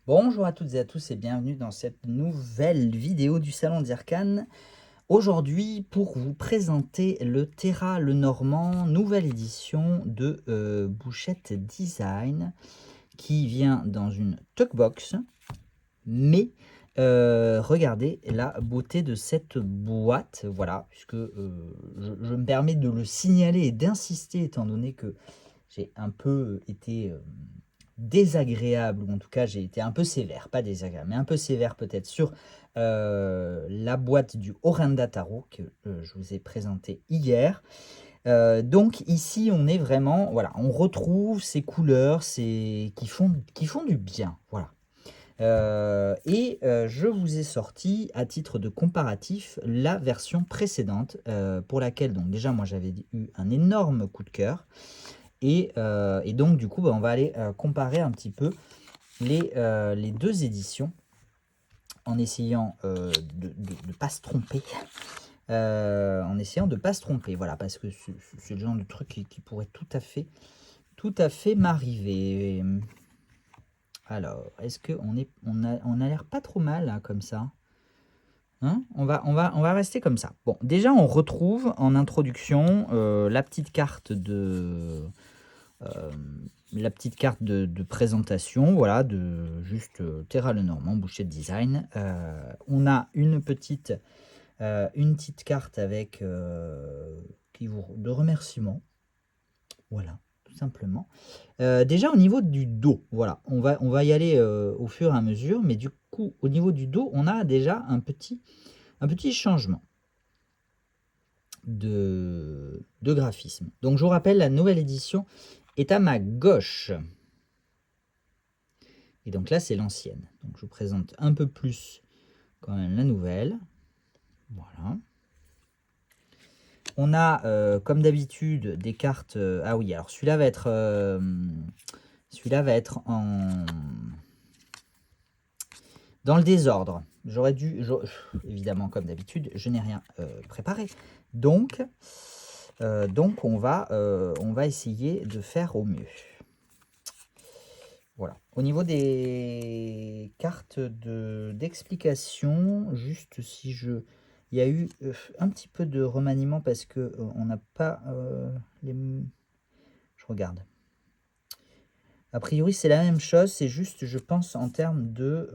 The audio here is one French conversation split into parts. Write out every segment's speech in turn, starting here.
Bonjour à toutes et à tous et bienvenue dans cette nouvelle vidéo du Salon d'Irkane. Aujourd'hui, pour vous présenter le Terra Lenormand, nouvelle édition de Bouchette Design, qui vient dans une Tuckbox. Mais regardez la beauté de cette boîte, voilà, puisque je me permets de le signaler et d'insister, étant donné que j'ai un peu été désagréable, ou en tout cas j'ai été un peu sévère, pas désagréable, mais un peu sévère peut-être sur la boîte du Orenda Tarot que je vous ai présenté hier. Donc ici on est vraiment, voilà, on retrouve ces couleurs qui font du bien, voilà. Je vous ai sorti à titre de comparatif la version précédente pour laquelle donc déjà moi j'avais eu un énorme coup de cœur. Et donc, du coup, on va aller comparer un petit peu les deux éditions en essayant de ne pas se tromper. Voilà, parce que c'est le genre de truc qui pourrait tout à fait m'arriver. Alors, est-ce qu'on a l'air pas trop mal hein, comme ça hein, on va rester comme ça. Bon, déjà, on retrouve en introduction la petite carte de présentation, voilà, de juste Terra Lenormand, Bouchette Design. On a une petite carte avec de remerciements, voilà, tout simplement. Déjà au niveau du dos, voilà, on va y aller au fur et à mesure, mais du coup, au niveau du dos, on a déjà un petit changement de graphisme. Donc je vous rappelle, la nouvelle édition est à ma gauche. Et donc là, c'est l'ancienne. Donc je vous présente un peu plus quand même la nouvelle. Voilà. On a, comme d'habitude, des cartes... ah oui, alors celui-là va être dans le désordre. J'aurais dû... Évidemment, comme d'habitude, je n'ai rien préparé. Donc on va essayer de faire au mieux. Voilà. Au niveau des cartes d'explication, juste si je... Il y a eu un petit peu de remaniement parce que on n'a pas les... Je regarde. A priori, c'est la même chose, c'est juste, je pense, en termes de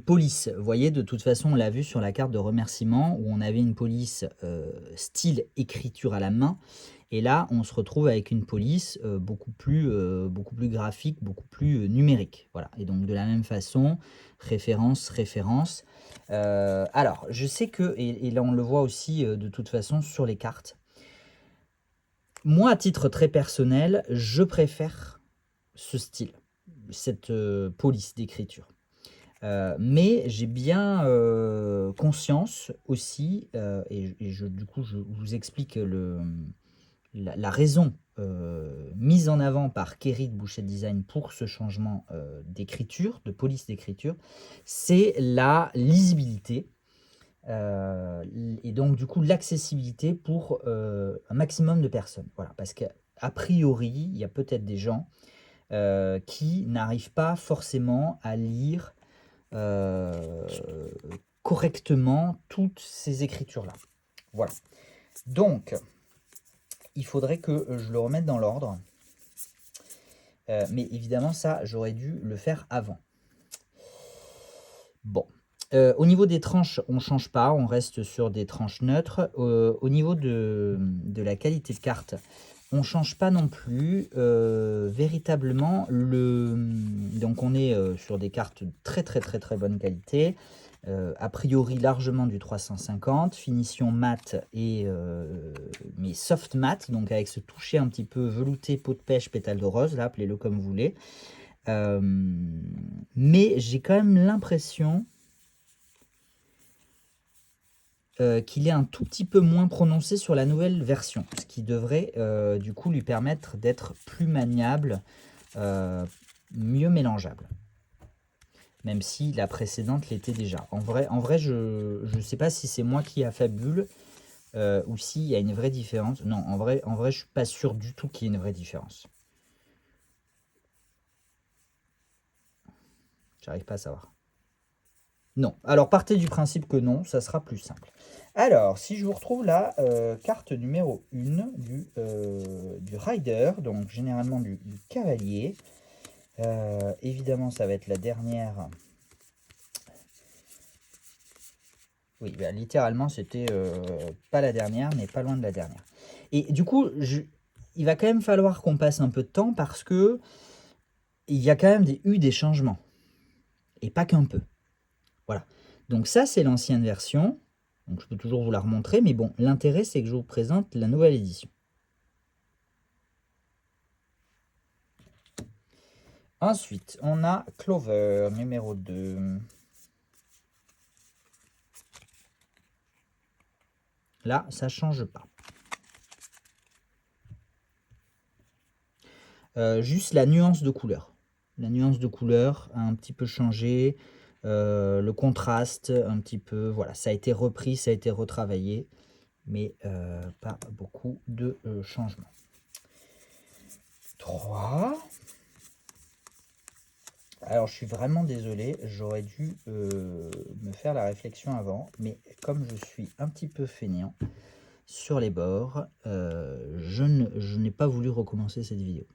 police. Vous voyez, de toute façon, on l'a vu sur la carte de remerciement où on avait une police style écriture à la main. Et là, on se retrouve avec une police beaucoup plus graphique, beaucoup plus numérique. Voilà. Et donc, de la même façon, référence. Alors, je sais que, et là, on le voit aussi de toute façon sur les cartes. Moi, à titre très personnel, je préfère ce style, cette police d'écriture. Mais j'ai bien conscience aussi, du coup, je vous explique la raison mise en avant par Kerry de Bouchette Design pour ce changement d'écriture, de police d'écriture, c'est la lisibilité et donc du coup l'accessibilité pour un maximum de personnes. Voilà, parce qu'a priori, il y a peut-être des gens qui n'arrivent pas forcément à lire correctement toutes ces écritures-là. Voilà. Donc, il faudrait que je le remette dans l'ordre. Mais évidemment, ça, j'aurais dû le faire avant. Bon. Au niveau des tranches, on ne change pas, on reste sur des tranches neutres. Au niveau de la qualité de carte, on ne change pas non plus. Véritablement, donc on est sur des cartes de très bonne qualité. A priori largement du 350, finition mat mais soft mat, donc avec ce toucher un petit peu velouté, peau de pêche, pétale de rose, là, appelez-le comme vous voulez. Mais j'ai quand même l'impression qu'il est un tout petit peu moins prononcé sur la nouvelle version, ce qui devrait du coup lui permettre d'être plus maniable, mieux mélangeable. Même si la précédente l'était déjà. En vrai, je ne sais pas si c'est moi qui affabule ou s'il y a une vraie différence. Non, en vrai, je ne suis pas sûr du tout qu'il y ait une vraie différence. J'arrive pas à savoir. Non. Alors, partez du principe que non, ça sera plus simple. Alors, si je vous retrouve la carte numéro 1 du rider, donc généralement du cavalier. Évidemment, ça va être la dernière. Oui, bah, littéralement, c'était pas la dernière, mais pas loin de la dernière. Et du coup, il va quand même falloir qu'on passe un peu de temps parce que il y a quand même eu des changements. Et pas qu'un peu. Voilà. Donc ça, c'est l'ancienne version. Donc je peux toujours vous la remontrer, mais bon, l'intérêt, c'est que je vous présente la nouvelle édition. Ensuite, on a Clover, numéro 2. Là, ça ne change pas. Juste la nuance de couleur. La nuance de couleur a un petit peu changé. Le contraste, un petit peu. Voilà, ça a été repris, ça a été retravaillé. Mais pas beaucoup de changements. 3. Alors, je suis vraiment désolé, j'aurais dû me faire la réflexion avant, mais comme je suis un petit peu feignant sur les bords, je n'ai pas voulu recommencer cette vidéo.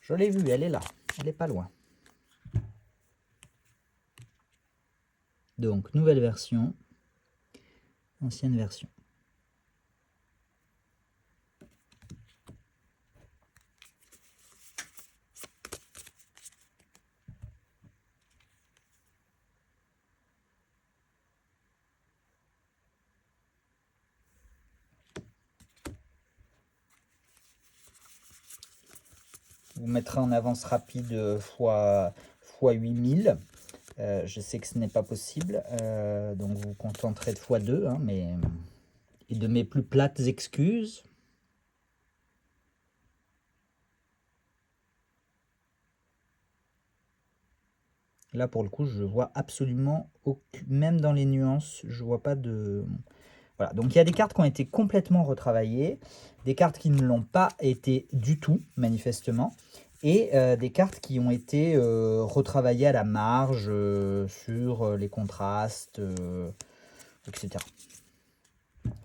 Je l'ai vue, elle est là, elle n'est pas loin. Donc, nouvelle version, ancienne version. Vous mettrez en avance rapide fois 8000. Je sais que ce n'est pas possible, donc vous vous contenterez de x2, hein, mais... Et de mes plus plates excuses. Là, pour le coup, je vois absolument aucune... Même dans les nuances, je vois pas de... Voilà, donc il y a des cartes qui ont été complètement retravaillées, des cartes qui ne l'ont pas été du tout, manifestement, et des cartes qui ont été retravaillées à la marge, sur les contrastes, etc.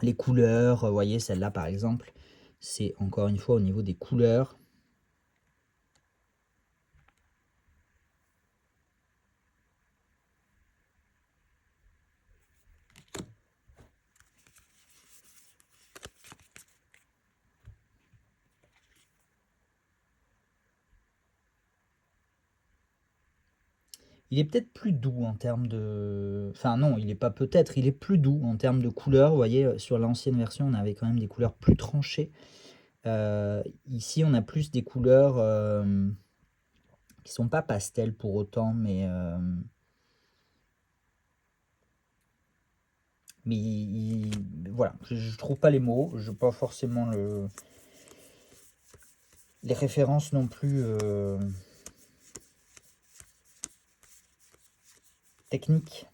Les couleurs, vous voyez, celle-là, par exemple, c'est encore une fois au niveau des couleurs. Il est peut-être plus doux en termes de... Enfin non, il n'est pas peut-être, il est plus doux en termes de couleurs. Vous voyez, sur l'ancienne version, on avait quand même des couleurs plus tranchées. Ici, on a plus des couleurs qui sont pas pastel pour autant, mais voilà, je trouve pas les mots, je pas forcément les références non plus techniques.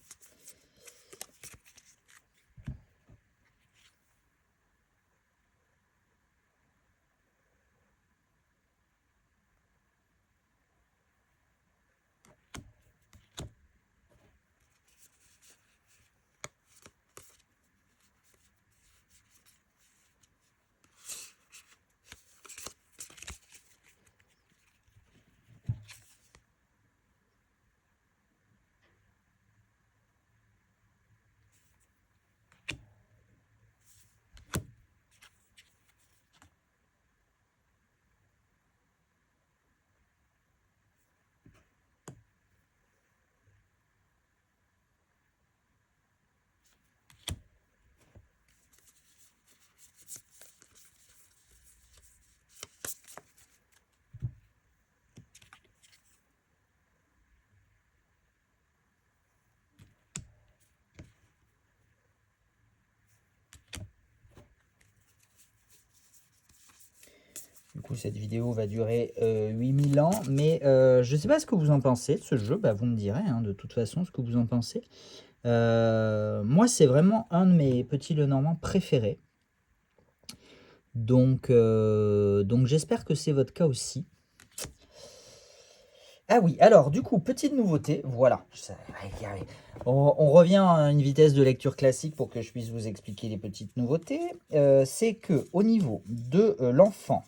Du coup, cette vidéo va durer 8000 ans, mais je ne sais pas ce que vous en pensez de ce jeu. Bah, vous me direz, hein, de toute façon, ce que vous en pensez. Moi, c'est vraiment un de mes petits Lenormand préférés. Donc j'espère que c'est votre cas aussi. Ah oui, alors du coup, petite nouveauté, voilà. On revient à une vitesse de lecture classique pour que je puisse vous expliquer les petites nouveautés. C'est que au niveau de l'enfant,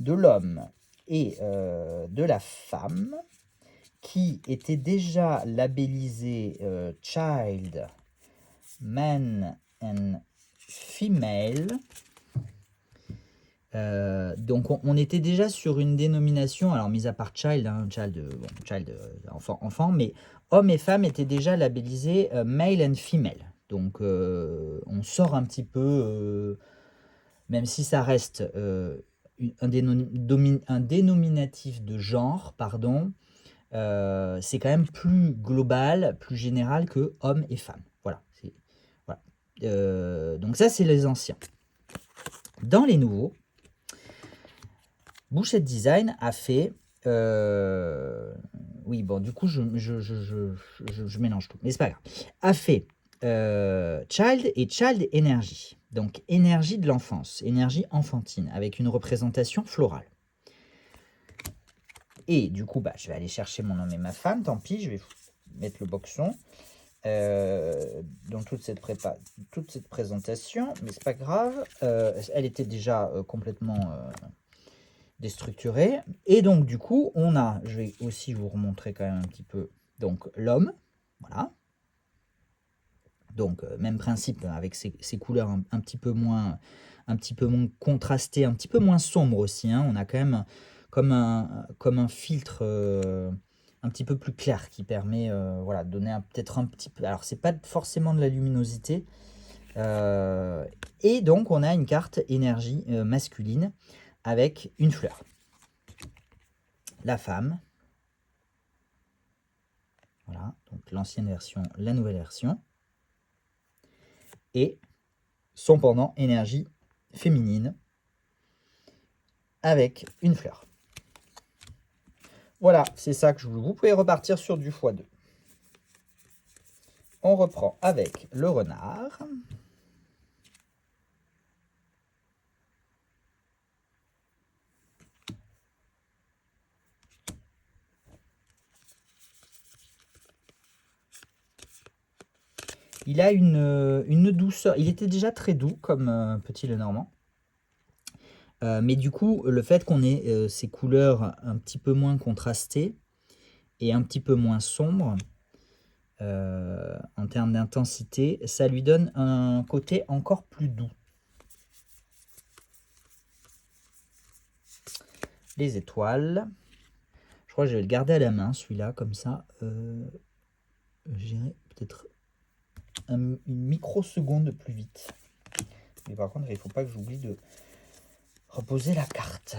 de l'homme et de la femme, qui était déjà labellisé Child, Man and Female, donc on était déjà sur une dénomination, alors mis à part child, hein, enfant, mais homme et femme étaient déjà labellisés male and female. Donc on sort un petit peu, même si ça reste un dénominatif de genre, pardon, c'est quand même plus global, plus général que homme et femme. Voilà. Voilà. Donc ça, c'est les anciens. Dans les nouveaux, Bouchette Design a fait... oui, bon, du coup, je mélange tout, mais c'est pas grave. A fait Child et Child Energy. Donc, énergie de l'enfance, énergie enfantine, avec une représentation florale. Et du coup, je vais aller chercher mon homme et ma femme, tant pis, je vais mettre le boxon dans toute cette présentation, mais c'est pas grave. Elle était déjà complètement... déstructuré. Et donc, du coup, on a, je vais aussi vous remontrer quand même un petit peu, donc l'homme, voilà. Donc, même principe avec ces couleurs un petit peu moins contrastées, un petit peu moins sombres aussi. Hein. On a quand même comme un filtre un petit peu plus clair qui permet voilà, de donner peut-être un petit peu... Alors, c'est pas forcément de la luminosité. Et donc, on a une carte énergie masculine avec une fleur. La femme, voilà, donc l'ancienne version, la nouvelle version, et son pendant énergie féminine avec une fleur. Voilà, c'est ça que je voulais. Vous pouvez repartir sur du x2. On reprend avec le renard. Il a une douceur. Il était déjà très doux comme petit Lenormand. Mais du coup, le fait qu'on ait ces couleurs un petit peu moins contrastées et un petit peu moins sombres, en termes d'intensité, ça lui donne un côté encore plus doux. Les étoiles. Je crois que je vais le garder à la main, celui-là, comme ça. J'irai peut-être une microseconde plus vite. Mais par contre, il ne faut pas que j'oublie de reposer la carte.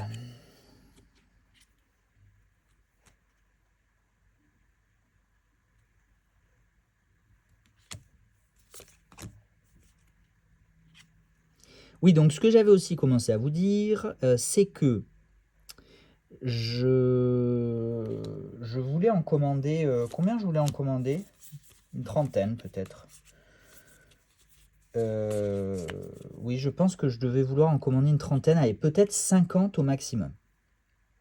Oui, donc ce que j'avais aussi commencé à vous dire, c'est que je voulais en commander... combien je voulais en commander? Une trentaine peut-être. Oui, je pense que je devais vouloir en commander une trentaine, allez, peut-être 50 au maximum.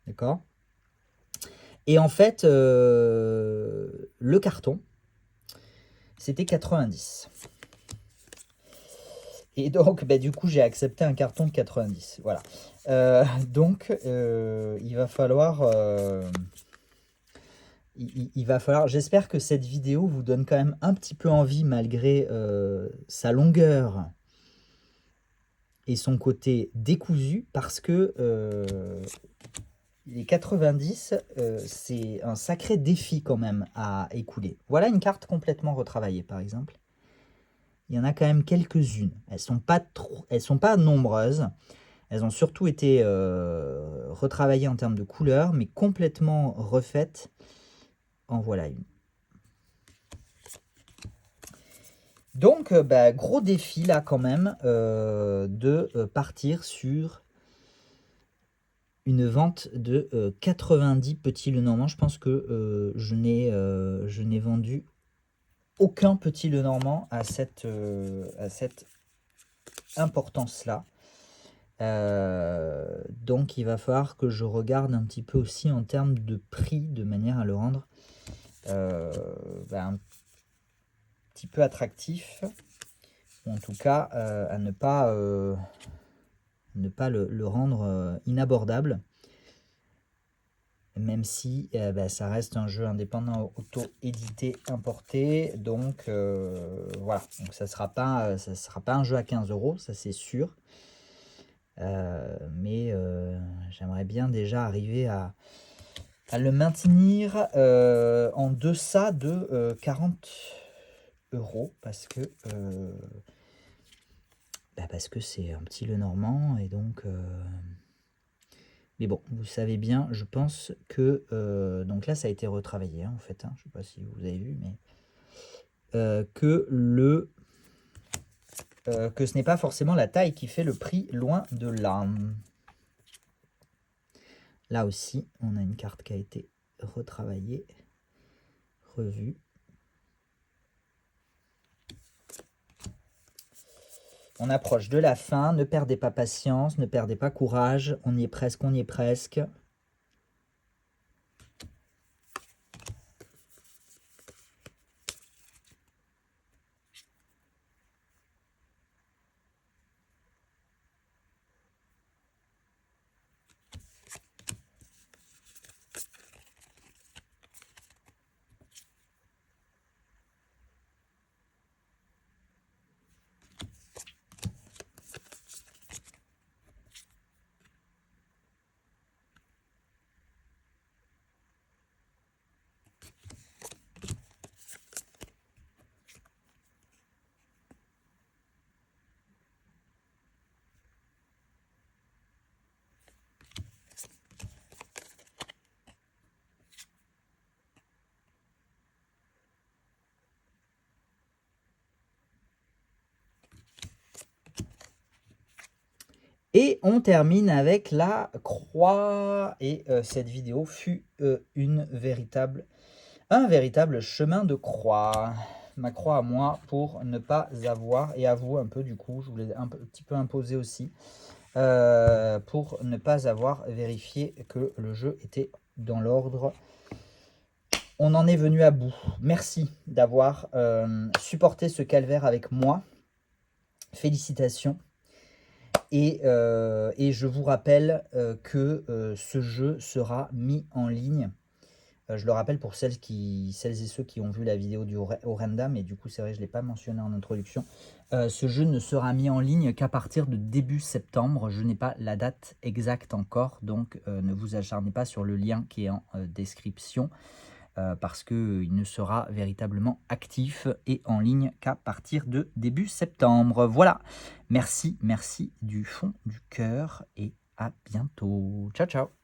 D'accord? Et en fait, le carton, c'était 90. Et donc, du coup, j'ai accepté un carton de 90. Voilà. Donc, il va falloir... il va falloir... J'espère que cette vidéo vous donne quand même un petit peu envie, malgré sa longueur et son côté décousu, parce que les 90, c'est un sacré défi quand même à écouler. Voilà une carte complètement retravaillée, par exemple. Il y en a quand même quelques-unes. Elles sont pas nombreuses. Elles ont surtout été retravaillées en termes de couleurs, mais complètement refaites. En voilà une. Donc, gros défi là quand même de partir sur une vente de 90 petits Lenormand. Je pense que je n'ai vendu aucun petit Lenormand à cette importance-là. Donc il va falloir que je regarde un petit peu aussi en termes de prix, de manière à le rendre un petit peu attractif, ou en tout cas à ne pas le rendre inabordable, même si ça reste un jeu indépendant auto-édité importé, donc voilà, donc ça sera pas un jeu à 15 €, ça c'est sûr. Mais j'aimerais bien déjà arriver à le maintenir en deçà de 40 € parce que c'est un petit Lenormand et donc mais bon, vous savez bien, je pense que donc là ça a été retravaillé hein, en fait, hein, je sais pas si vous avez vu, mais que ce n'est pas forcément la taille qui fait le prix, loin de là. Là aussi, on a une carte qui a été retravaillée, revue. On approche de la fin, ne perdez pas patience, ne perdez pas courage, on y est presque, on y est presque. Et on termine avec la croix. Et cette vidéo fut un véritable chemin de croix. Ma croix à moi pour ne pas avoir, et à vous un peu du coup, je voulais un petit peu imposer aussi, pour ne pas avoir vérifié que le jeu était dans l'ordre. On en est venu à bout. Merci d'avoir supporté ce calvaire avec moi. Félicitations. Et je vous rappelle que ce jeu sera mis en ligne. Je le rappelle pour celles et ceux qui ont vu la vidéo du Orenda, mais du coup c'est vrai je ne l'ai pas mentionné en introduction. Ce jeu ne sera mis en ligne qu'à partir de début septembre. Je n'ai pas la date exacte encore, donc ne vous acharnez pas sur le lien qui est en description. Parce qu'il ne sera véritablement actif et en ligne qu'à partir de début septembre. Voilà, merci du fond du cœur et à bientôt. Ciao, ciao.